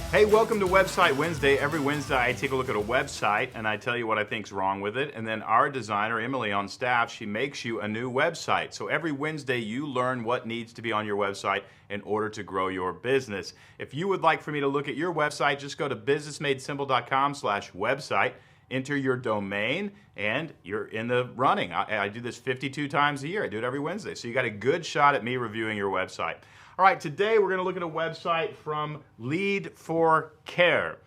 Hey, welcome to Website Wednesday. Every Wednesday I take a look at a website and I tell you what I think's wrong with it. And then our designer, Emily on staff, she makes you a new website. So every Wednesday you learn what needs to be on your website in order to grow your business. If you would like for me to look at your website, just go to businessmadesimple.com/website, enter your domain, and you're in the running. I do this 52 times a year. I do it every Wednesday. So you got a good shot at me reviewing your website. All right, today we're going to look at a website from Lead for Care.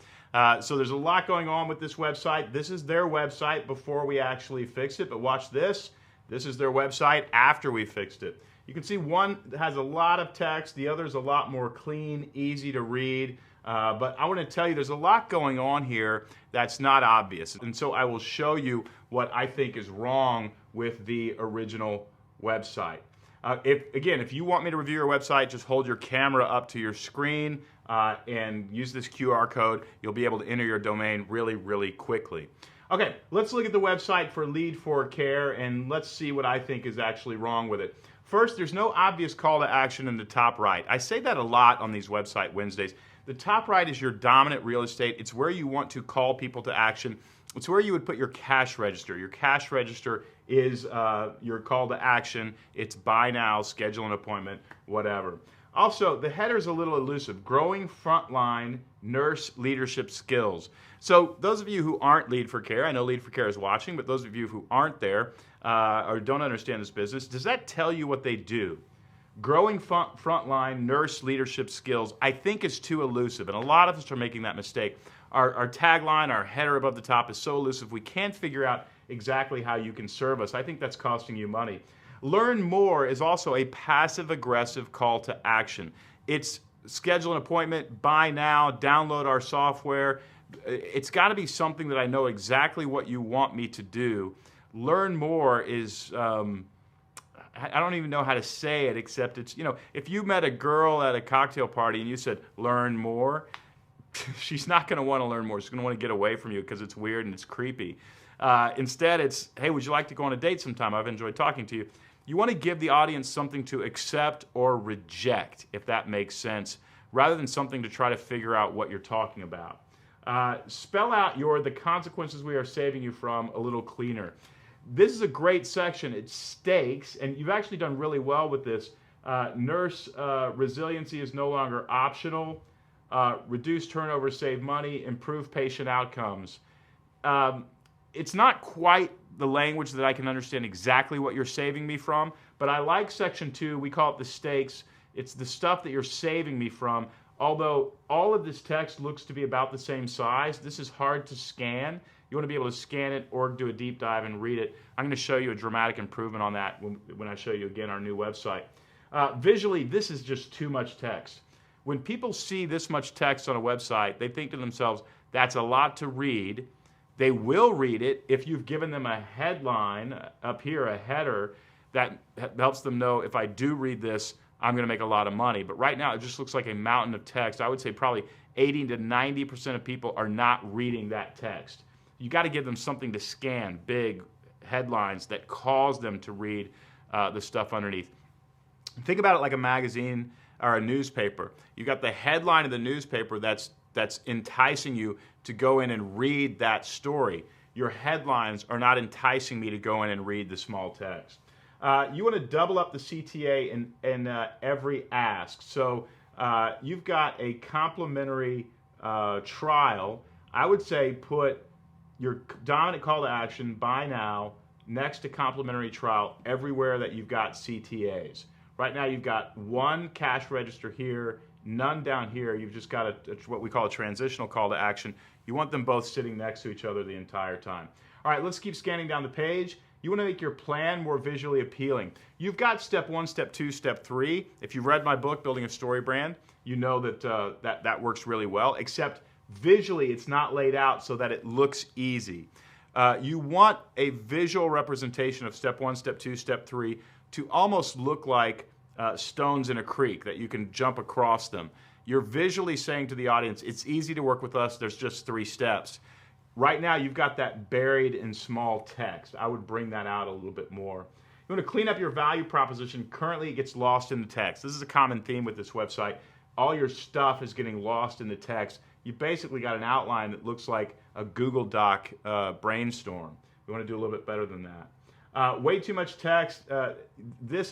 So there's a lot going on with this website. This is their website before we actually fix it, but watch this. This is their website after we fixed it. You can see one has a lot of text, the other is a lot more clean, easy to read. But I want to tell you there's a lot going on here that's not obvious. And so I will show you what I think is wrong with the original website. If you want me to review your website, just hold your camera up to your screen and use this QR code. You'll be able to enter your domain really, really quickly. Okay, let's look at the website for Lead for Care and let's see what I think is actually wrong with it. First, there's no obvious call to action in the top right. I say that a lot on these Website Wednesdays. The top right is your dominant real estate. It's where you want to call people to action. It's where you would put your cash register. Your cash register is your call to action. It's buy now, schedule an appointment, whatever. Also, the header's a little elusive. Growing frontline nurse leadership skills. So those of you who aren't Lead for Care, I know Lead for Care is watching, but those of you who aren't there or don't understand this business, does that tell you what they do? Growing frontline nurse leadership skills, I think is too elusive, and a lot of us are making that mistake. Our tagline, our header above the top is so elusive, we can't figure out exactly how you can serve us. I think that's costing you money. Learn more is also a passive-aggressive call to action. It's schedule an appointment, buy now, download our software. It's got to be something that I know exactly what you want me to do. Learn more is... I don't even know how to say it, except it's, if you met a girl at a cocktail party and you said, learn more, she's not going to want to learn more. She's going to want to get away from you because it's weird and it's creepy. Instead, it's, hey, would you like to go on a date sometime? I've enjoyed talking to you. You want to give the audience something to accept or reject, if that makes sense, rather than something to try to figure out what you're talking about. Spell out the consequences we are saving you from a little cleaner. This is a great section. It's stakes, and you've actually done really well with this. Nurse resiliency is no longer optional. Reduce turnover, save money, improve patient outcomes. It's not quite the language that I can understand exactly what you're saving me from, but I like section 2. We call it the stakes. It's the stuff that you're saving me from. Although all of this text looks to be about the same size, this is hard to scan. You want to be able to scan it or do a deep dive and read it. I'm going to show you a dramatic improvement on that when I show you again our new website. Visually, this is just too much text. When people see this much text on a website, they think to themselves, that's a lot to read. They will read it if you've given them a headline up here, a header, that helps them know if I do read this, I'm going to make a lot of money. But right now, it just looks like a mountain of text. I would say probably 80 to 90% of people are not reading that text. You got to give them something to scan, big headlines that cause them to read the stuff underneath. Think about it like a magazine or a newspaper. You got the headline of the newspaper that's enticing you to go in and read that story. Your headlines are not enticing me to go in and read the small text. You want to double up the CTA in every ask. So you've got a complimentary trial. I would say put your dominant call to action, buy now, next to complimentary trial everywhere that you've got CTAs. Right now you've got one cash register here, none down here. You've just got what we call a transitional call to action. You want them both sitting next to each other the entire time. All right, let's keep scanning down the page. You want to make your plan more visually appealing. You've got step 1, step 2, step 3. If you've read my book, Building a Story Brand, you know that that works really well, except visually it's not laid out so that it looks easy. You want a visual representation of step 1, step 2, step 3 to almost look like stones in a creek, that you can jump across them. You're visually saying to the audience, it's easy to work with us, there's just 3 steps. Right now, you've got that buried in small text. I would bring that out a little bit more. You want to clean up your value proposition. Currently, it gets lost in the text. This is a common theme with this website. All your stuff is getting lost in the text. you basically got an outline that looks like a Google Doc brainstorm. We want to do a little bit better than that. Way too much text.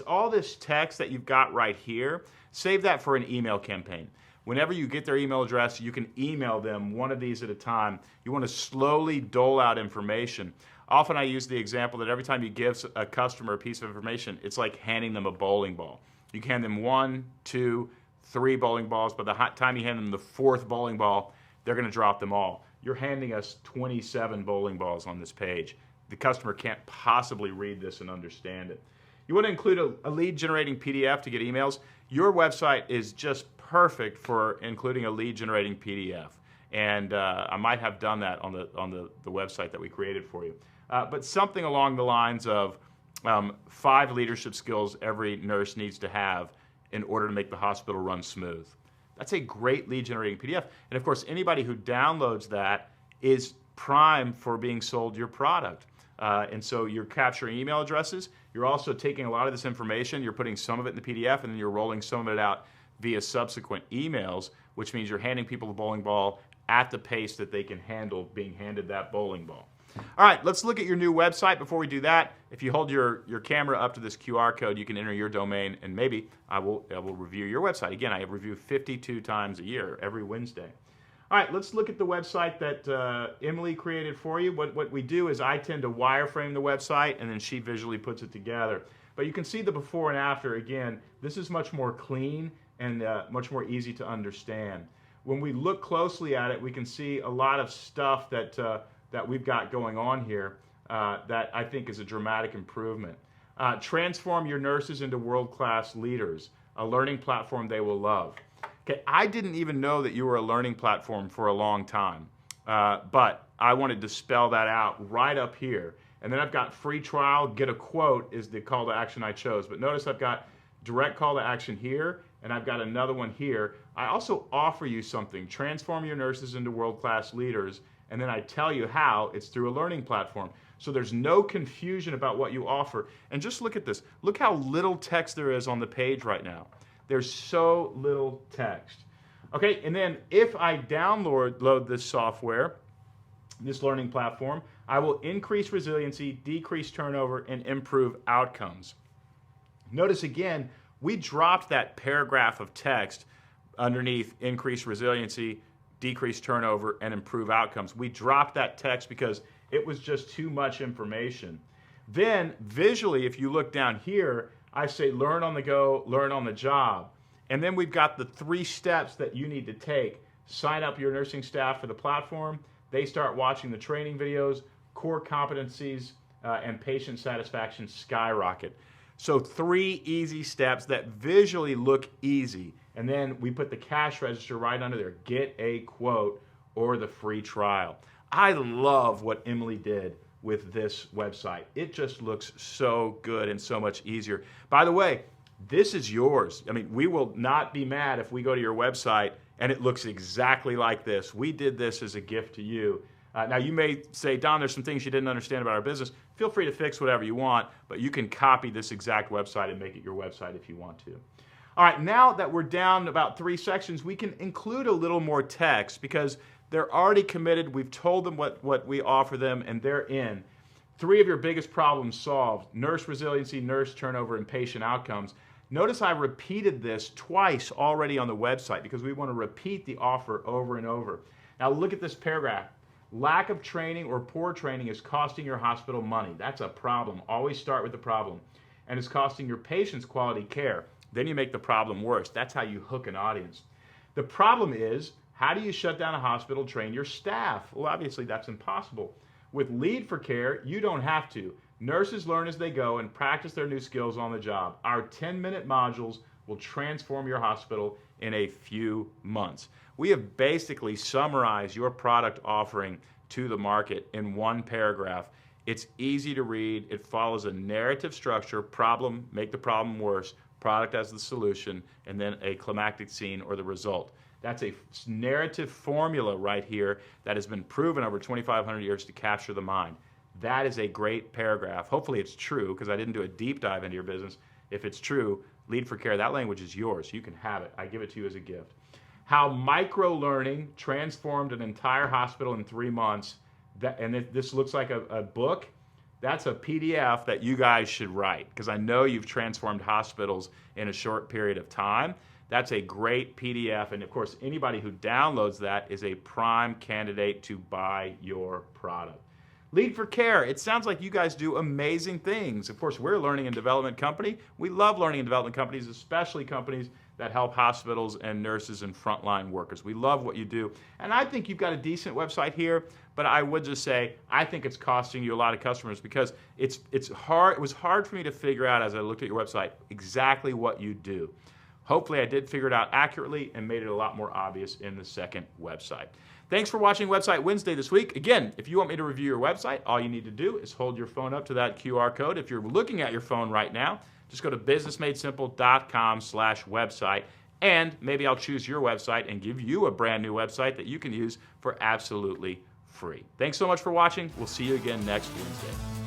All this text that you've got right here, save that for an email campaign. Whenever you get their email address, you can email them one of these at a time. You want to slowly dole out information. Often I use the example that every time you give a customer a piece of information, it's like handing them a bowling ball. You can hand them 1, 2, 3 bowling balls, but the time you hand them the 4th bowling ball, they're going to drop them all. You're handing us 27 bowling balls on this page. The customer can't possibly read this and understand it. You want to include a lead generating PDF to get emails. Your website is just perfect for including a lead generating PDF. And I might have done that on the website that we created for you. But something along the lines of 5 leadership skills every nurse needs to have in order to make the hospital run smooth. That's a great lead generating PDF. And of course, anybody who downloads that is primed for being sold your product. And so you're capturing email addresses. You're also taking a lot of this information, you're putting some of it in the PDF, and then you're rolling some of it out via subsequent emails, which means you're handing people the bowling ball at the pace that they can handle being handed that bowling ball. All right, let's look at your new website. Before we do that, if you hold your camera up to this QR code, you can enter your domain, and maybe I will review your website. Again, I review 52 times a year, every Wednesday. All right, let's look at the website that Emily created for you. What we do is I tend to wireframe the website, and then she visually puts it together. But you can see the before and after. Again, this is much more clean and much more easy to understand. When we look closely at it, we can see a lot of stuff that we've got going on here that I think is a dramatic improvement. Transform your nurses into world-class leaders, a learning platform they will love. Okay, I didn't even know that you were a learning platform for a long time, but I wanted to spell that out right up here. And then I've got free trial, get a quote is the call to action I chose. But notice I've got direct call to action here, and I've got another one here. I also offer you something, transform your nurses into world-class leaders, and then I tell you how. It's through a learning platform. So there's no confusion about what you offer. And just look at this. Look how little text there is on the page right now. There's so little text. Okay, and then if I download this software, this learning platform, I will increase resiliency, decrease turnover, and improve outcomes. Notice again, we dropped that paragraph of text underneath increase resiliency, decrease turnover, and improve outcomes. We dropped that text because it was just too much information. Then visually, if you look down here, I say learn on the go, learn on the job. And then we've got the 3 steps that you need to take. Sign up your nursing staff for the platform. They start watching the training videos, core competencies, and patient satisfaction skyrocket. So 3 easy steps that visually look easy. And then we put the cash register right under there. Get a quote or the free trial. I love what Emily did with this website. It just looks so good and so much easier. By the way, this is yours. I mean, we will not be mad if we go to your website and it looks exactly like this. We did this as a gift to you. Now, you may say, Don, there's some things you didn't understand about our business. Feel free to fix whatever you want, but you can copy this exact website and make it your website if you want to. All right, now that we're down about 3 sections, we can include a little more text because they're already committed. We've told them what we offer them, and they're in. 3 of your biggest problems solved: nurse resiliency, nurse turnover, and patient outcomes. Notice I repeated this twice already on the website because we want to repeat the offer over and over. Now look at this paragraph. Lack of training or poor training is costing your hospital money. That's a problem. Always start with the problem. And it's costing your patients quality care. Then you make the problem worse. That's how you hook an audience. The problem is, how do you shut down a hospital, train your staff? Well, obviously that's impossible. With Lead for Care, you don't have to. Nurses learn as they go and practice their new skills on the job. Our 10-minute modules will transform your hospital in a few months. We have basically summarized your product offering to the market in 1 paragraph. It's easy to read. It follows a narrative structure: problem, make the problem worse, product as the solution, and then a climactic scene or the result. That's a narrative formula right here that has been proven over 2,500 years to capture the mind. That is a great paragraph. Hopefully it's true, because I didn't do a deep dive into your business. If it's true, Lead for Care, that language is yours. You can have it. I give it to you as a gift. how micro-learning transformed an entire hospital in 3 months. This looks like a book. That's a PDF that you guys should write, because I know you've transformed hospitals in a short period of time. That's a great PDF, and of course, anybody who downloads that is a prime candidate to buy your product. Lead for Care. It sounds like you guys do amazing things. Of course, we're a learning and development company. We love learning and development companies, especially companies that help hospitals and nurses and frontline workers. We love what you do. And I think you've got a decent website here, but I would just say I think it's costing you a lot of customers, because it's hard. It was hard for me to figure out as I looked at your website exactly what you do. Hopefully I did figure it out accurately and made it a lot more obvious in the second website. Thanks for watching Website Wednesday this week. Again, if you want me to review your website, all you need to do is hold your phone up to that QR code. If you're looking at your phone right now, just go to businessmadesimple.com/website, and maybe I'll choose your website and give you a brand new website that you can use for absolutely free. Thanks so much for watching. We'll see you again next Wednesday.